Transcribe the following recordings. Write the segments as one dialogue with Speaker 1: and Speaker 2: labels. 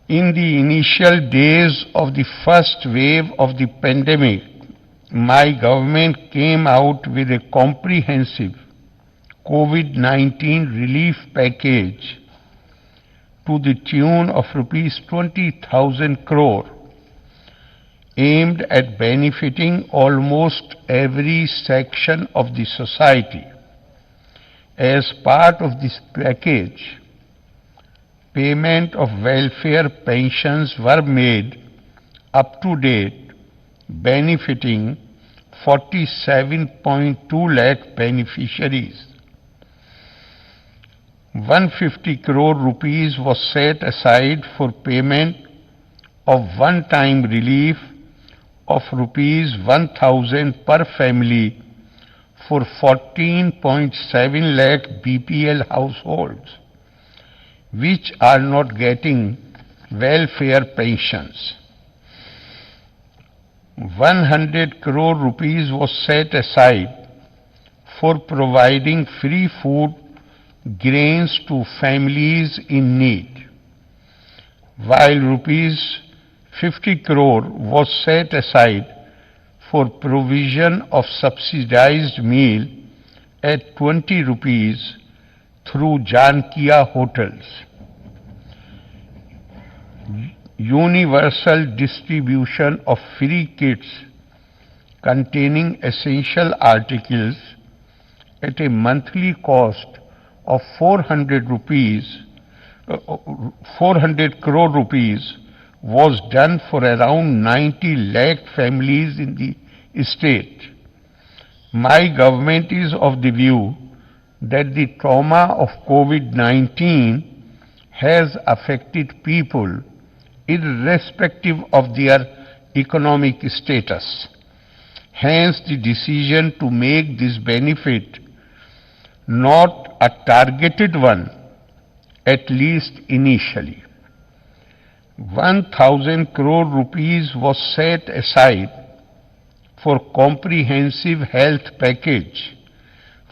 Speaker 1: In the initial days of the first wave of the pandemic, my government came out with a comprehensive COVID-19 relief package to the tune of rupees 20,000 crore, aimed at benefiting almost every section of the society. As part of this package, payment of welfare pensions were made up to date, benefiting 47.2 lakh beneficiaries. 150 crore rupees was set aside for payment of one-time relief of rupees 1,000 per family for 14.7 lakh BPL households, which are not getting welfare pensions. 100 crore rupees was set aside for providing free food grains to families in need, while rupees 50 crore was set aside for provision of subsidized meal at 20 rupees through Jankia hotels. Universal distribution of free kits containing essential articles at a monthly cost of 400 crore rupees was done for around 90 lakh families in the state. My government is of the view that the trauma of COVID-19 has affected people irrespective of their economic status. Hence, the decision to make this benefit not a targeted one, at least initially. 1,000 crore rupees was set aside for comprehensive health package,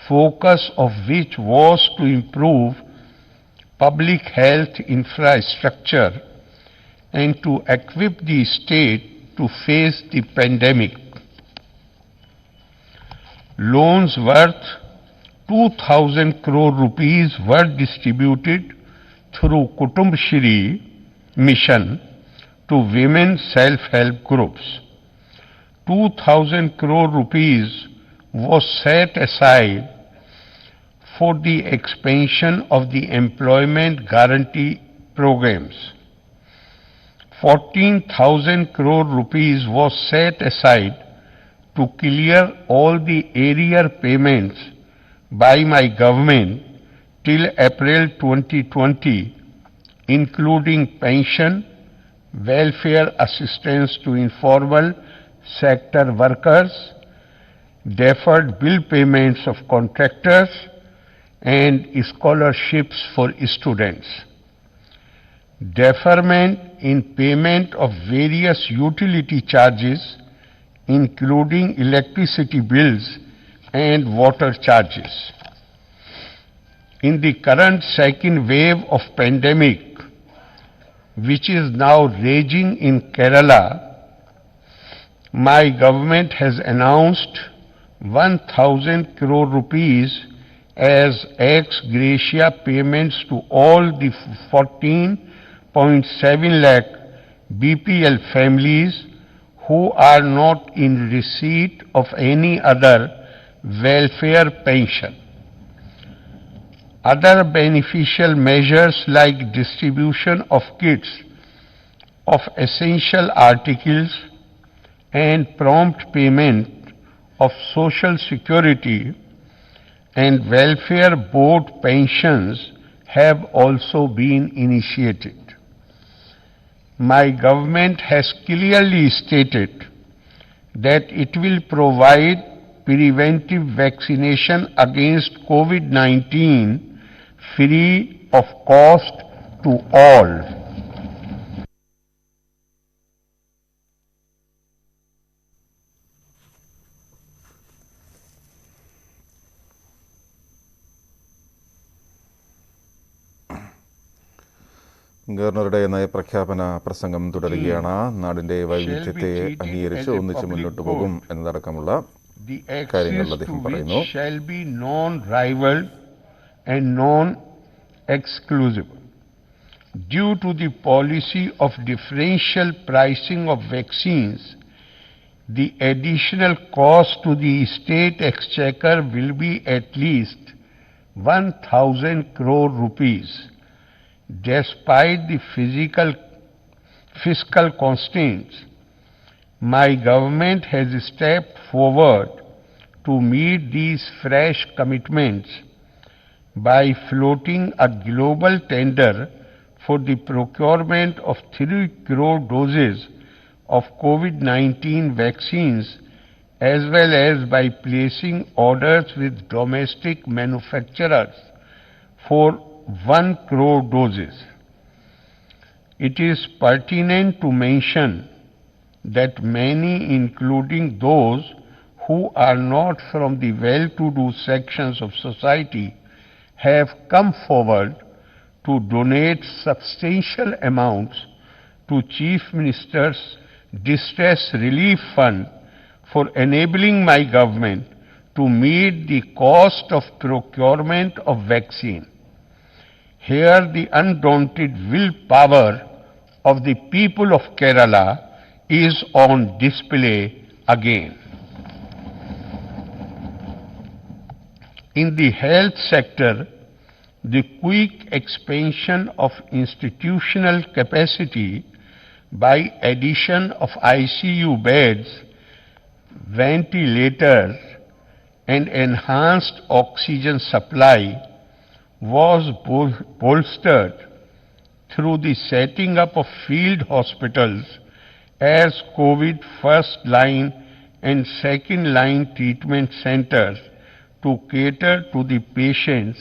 Speaker 1: focus of which was to improve public health infrastructure and to equip the state to face the pandemic. Loans worth 2,000 crore rupees were distributed through Kutumb Shri mission to women self-help groups. 2,000 crore rupees was set aside for the expansion of the employment guarantee programs. 14,000 crore rupees was set aside to clear all the arrear payments by my government till April 2020, including pension, welfare assistance to informal sector workers, deferred bill payments of contractors, and scholarships for students. Deferment in payment of various utility charges, including electricity bills and water charges. In the current second wave of pandemic, which is now raging in Kerala, my government has announced 1,000 crore rupees as ex gratia payments to all the 14.7 lakh BPL families who are not in receipt of any other welfare pension. Other beneficial measures like distribution of kits of essential articles and prompt payment of social security and welfare board pensions have also been initiated. My government has clearly stated that it will provide preventive vaccination against COVID-19 free of cost to all.
Speaker 2: ഗവർണറുടെ നയപ്രഖ്യാപന പ്രസംഗം തുടരുകയാണ്. നാടിന്റെ വൈവിധ്യത്തെ അംഗീകരിച്ച് ഒന്നിച്ച് മുന്നോട്ട് പോകും എന്നതടക്കമുള്ള കാര്യങ്ങൾ അദ്ദേഹം പറയുന്നു.
Speaker 1: Shall be non-rival and non-exclusive. Due to the policy of differential pricing of vaccines, the additional cost to the state exchequer will be at least 1,000 crore rupees. Despite the fiscal constraints, my government has stepped forward to meet these fresh commitments by floating a global tender for the procurement of 3 crore doses of COVID-19 vaccines, as well as by placing orders with domestic manufacturers for 1 crore doses. It is pertinent to mention that many, including those who are not from the well-to-do sections of society, have come forward to donate substantial amounts to Chief Minister's Distress Relief Fund for enabling my government to meet the cost of procurement of vaccine. Here the undaunted willpower of the people of Kerala is on display again. In the health sector, the quick expansion of institutional capacity by addition of ICU beds, ventilators, and enhanced oxygen supply was bolstered through the setting up of field hospitals as COVID first line and second line treatment centers to cater to the patients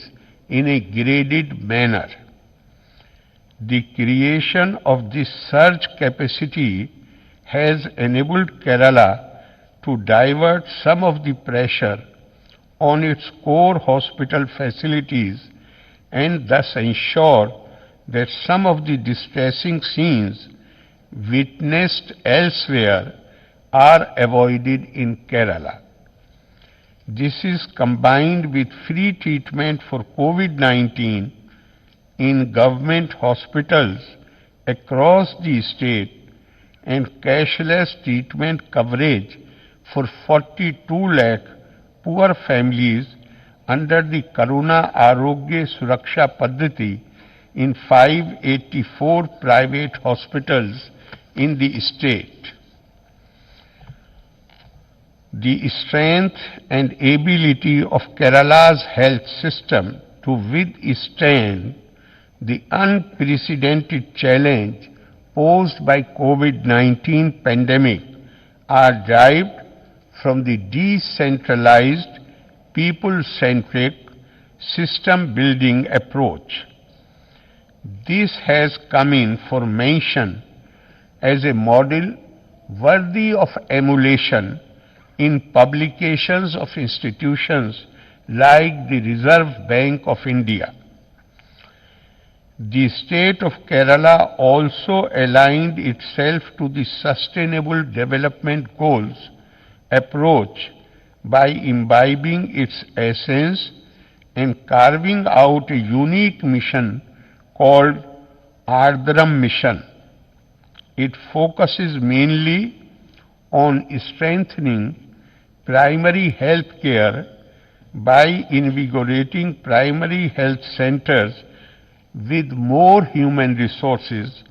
Speaker 1: in a graded manner. The creation of this surge capacity has enabled Kerala to divert some of the pressure on its core hospital facilities and thus ensure that some of the distressing scenes witnessed elsewhere are avoided in Kerala. This is combined with free treatment for COVID-19 in government hospitals across the state and cashless treatment coverage for 42 lakh poor families under the Karuna Arogya Suraksha Paddhati in 584 private hospitals in the state. The strength and ability of Kerala's health system to withstand the unprecedented challenge posed by COVID-19 pandemic are derived from the decentralized, people-centric, system-building approach. This has come in for mention as a model worthy of emulation in publications of institutions like the Reserve Bank of India. The state of Kerala also aligned itself to the Sustainable Development Goals approach by imbibing its essence and carving out a unique mission called Ardram Mission. It focuses mainly on strengthening primary health care by invigorating primary health centers with more human resources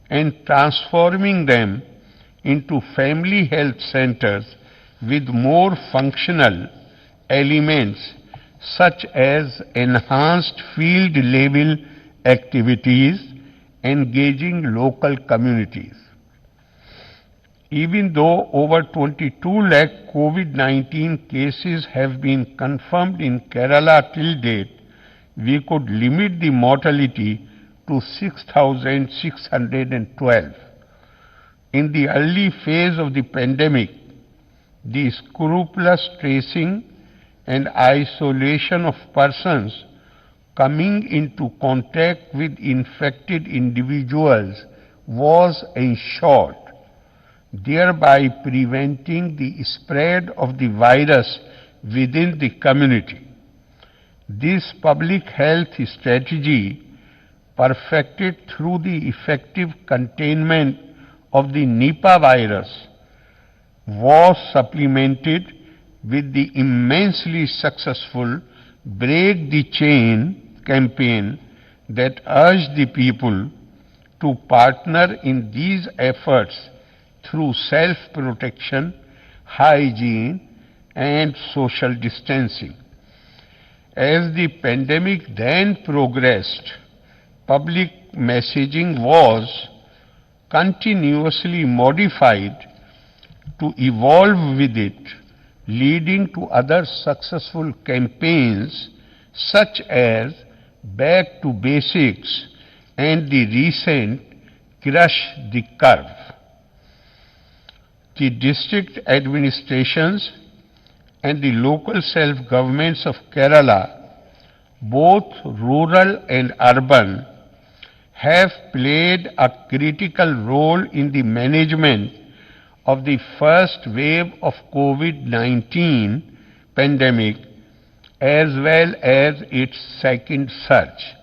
Speaker 1: and transforming them into family health centers with more functional elements such as enhanced field level activities engaging local communities. Even though over 22 lakh COVID-19 cases have been confirmed in Kerala till date, we could limit the mortality to 6,612. In the early phase of the pandemic, the scrupulous tracing and isolation of persons coming into contact with infected individuals was ensured, thereby preventing the spread of the virus within the community. This public health strategy, perfected through the effective containment of the Nipah virus, was supplemented with the immensely successful Break the Chain campaign that urged the people to partner in these efforts through self-protection, hygiene, and social distancing. As the pandemic then progressed, public messaging was continuously modified to evolve with it, leading to other successful campaigns such as Back to Basics and the recent Crush the Curve. The district administrations and the local self-governments of Kerala, both rural and urban, have played a critical role in the management of the first wave of COVID-19 pandemic as well as its second surge.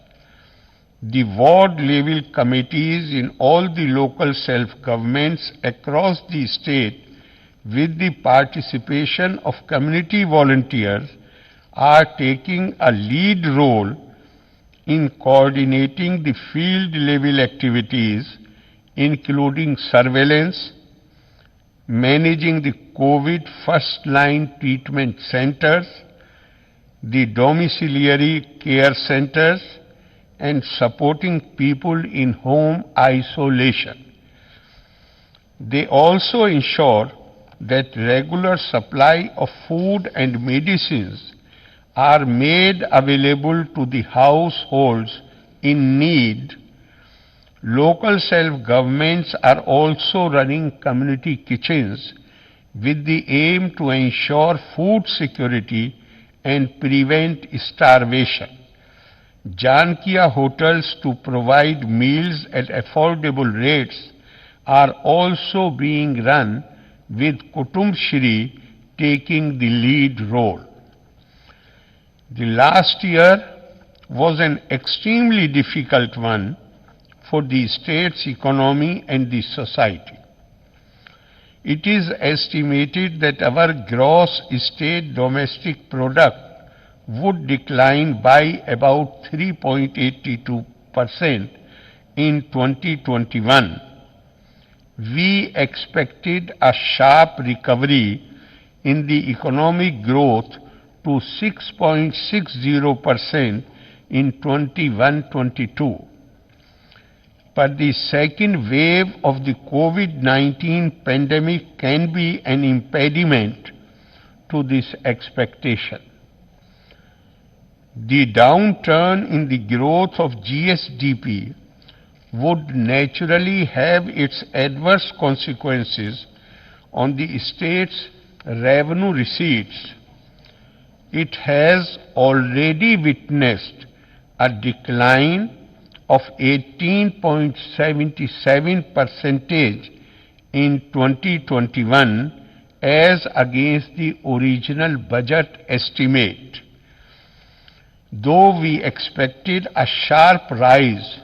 Speaker 1: The ward-level committees in all the local self-governments across the state, with the participation of community volunteers, are taking a lead role in coordinating the field-level activities, including surveillance, managing the COVID first-line treatment centers, the domiciliary care centers, and supporting people in home isolation. They also ensure that regular supply of food and medicines are made available to the households in need. Local self-governments are also running community kitchens with the aim to ensure food security and prevent starvation. Jankia hotels to provide meals at affordable rates are also being run, with Kutumb Shri taking the lead role. The last year was an extremely difficult one for the state's economy and the society. It is estimated that our gross state domestic product would decline by about 3.82% in 2021. We expected a sharp recovery in the economic growth to 6.60% in 21-22. But the second wave of the COVID-19 pandemic can be an impediment to this expectation. The downturn in the growth of GSDP would naturally have its adverse consequences on the state's revenue receipts. It has already witnessed a decline of 18.77% in 2021 as against the original budget estimate. Though we expected a sharp rise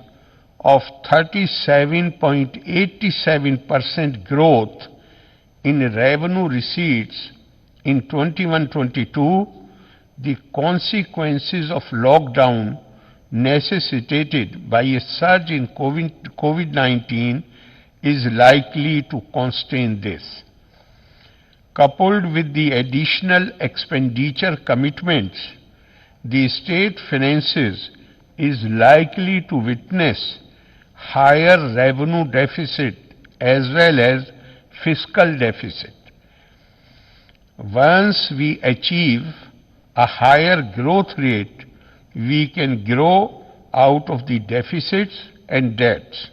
Speaker 1: of 37.87% growth in revenue receipts in 21-22, the consequences of lockdown necessitated by a surge in COVID-19 is likely to constrain this. Coupled with the additional expenditure commitments, the state finances is likely to witness higher revenue deficit as well as fiscal deficit. Once we achieve a higher growth rate, we can grow out of the deficits and debts.